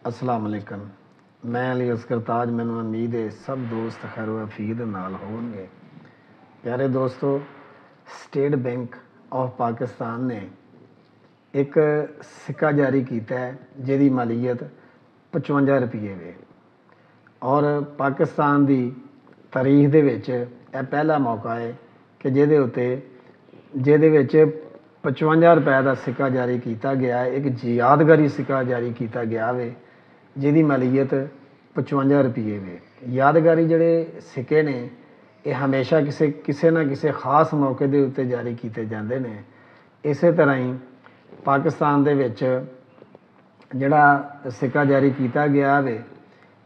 अस्सलाम वालेकुम। मैं अली असगर ताज। मैनू उम्मीद है सब दोस्त खैर वफीद नाल होंगे। प्यारे दोस्तों, स्टेट बैंक ऑफ पाकिस्तान ने एक सिक्का जारी किया है जिहदी मालीयत 55 रुपये वे और पाकिस्तान की तारीख दे विच यह पहला मौका है कि जिहदे उत्ते 55 रुपए का सिक्का जारी किया गया है। एक यादगारी सिक्का जारी किया गया वे जिहदी मालीयत 55 रुपये वे। यादगारी जिहड़े सिक्के ने ये हमेशा किसी ना किसी खास मौके के उत्ते जारी किए जाते हैं। इस तरह ही पाकिस्तान दे विच जिहड़ा सिक्का जारी किया गया वे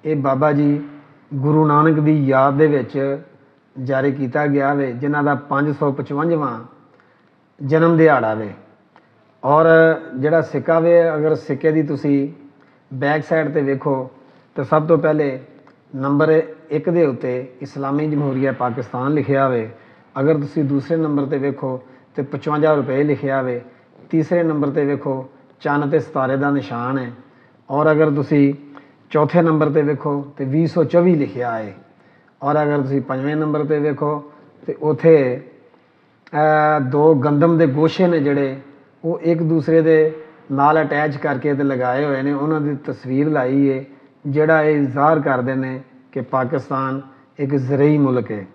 ये बाबा जी गुरु नानक की याद दे विच जारी किया गया वे, जिन्हां दा 555वां जन्म दिहाड़ा वे। और जिहड़ा सिक्का वे, अगर सिक्के की तुसी बैक साइड ते वेखो तो सब तो पहले नंबर 1 दे उत्ते इस्लामी जमहूरिया पाकिस्तान लिखिया वे। अगर तुसी दूसरे नंबर ते वेखो तो 55 रुपये लिखिया वे। तीसरे नंबर ते वेखो चन्न ते सितारे का निशान है। और अगर तुसी चौथे नंबर ते वेखो तो 2024 लिखिया है। और अगर तुसी 5वें नंबर ते वेखो तो उत्थे दो गंदम के गोशे ने जिहड़े वो एक दूसरे दे नाल अटैच करके ते लगाए हुए हैं। उन्होंने तस्वीर लाई है जिहड़ा ये ज़ाहिर करते हैं कि पाकिस्तान एक ज़रई मुल्क है।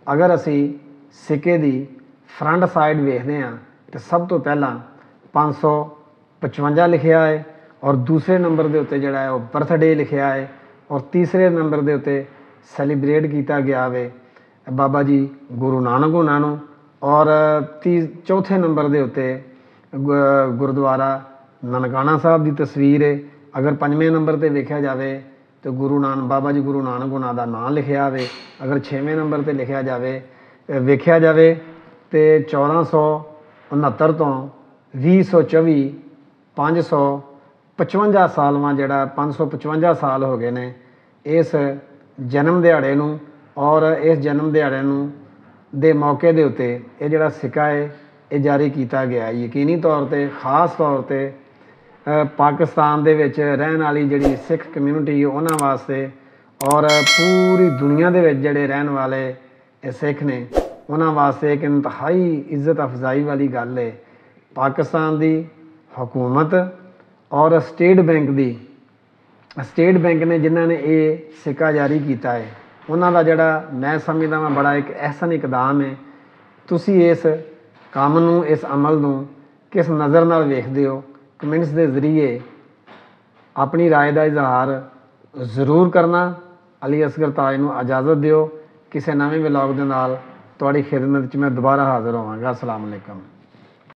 अगर असी सिक्के की फ्रंट साइड वेखते हैं तो सब तो पहला 555 लिखिया है और दूसरे नंबर के उत्ते जिहड़ा है वो बर्थडे लिखिया है और तीसरे नंबर के उत्ते सैलीब्रेट किया गया वे बाबा जी गुरु नानक उन्हां नूं। और चौथे नंबर के उत्ते गुरुद्वारा ननकाना साहब की तस्वीर है। अगर 5वें नंबर पर वेख्या जाए तो बाबा जी गुरु नानक उन्हां दा नाम लिखिया वे। अगर 6वें नंबर पर लिखिया जाए वेख्या जाए तो 1469 तो 2024 555 सालवां जिहड़ा 555 साल हो गए ने इस जन्म दिहाड़े नूं। और इस जन्म दिहाड़े नूं दे मौके दे उत्ते ये जिहड़ा सिक्का है ये जारी किया गया है। यकीनी तौर पर खास तौर पर पाकिस्तान दे विच रहन वाली जिहड़ी सिख कम्यूनिटी है उन्हां वास्ते और पूरी दुनिया दे विच जिहड़े रहन वाले सिख ने उन्हां वास्ते एक इंतहाई इज्जत अफजाई वाली गल है। पाकिस्तान की हुकूमत और स्टेट बैंक ने जिन्हां ने ये सिक्का जारी किया है उन्हां दा जिहड़ा मैं समझदा वां बड़ा एक अहसन इकदाम है। तुसी इस काम नूं, इस अमल नूं किस नज़र नाल वेखदे हो, कमेंट्स के जरिए अपनी राय का इजहार जरूर करना। अली असगर ताज नूं इजाज़त दिओ। किसी नवें व्लॉग दे नाल तुहाडी खिदमत च मैं दोबारा हाज़र होवांगा। अस्सलाम वालेकुम।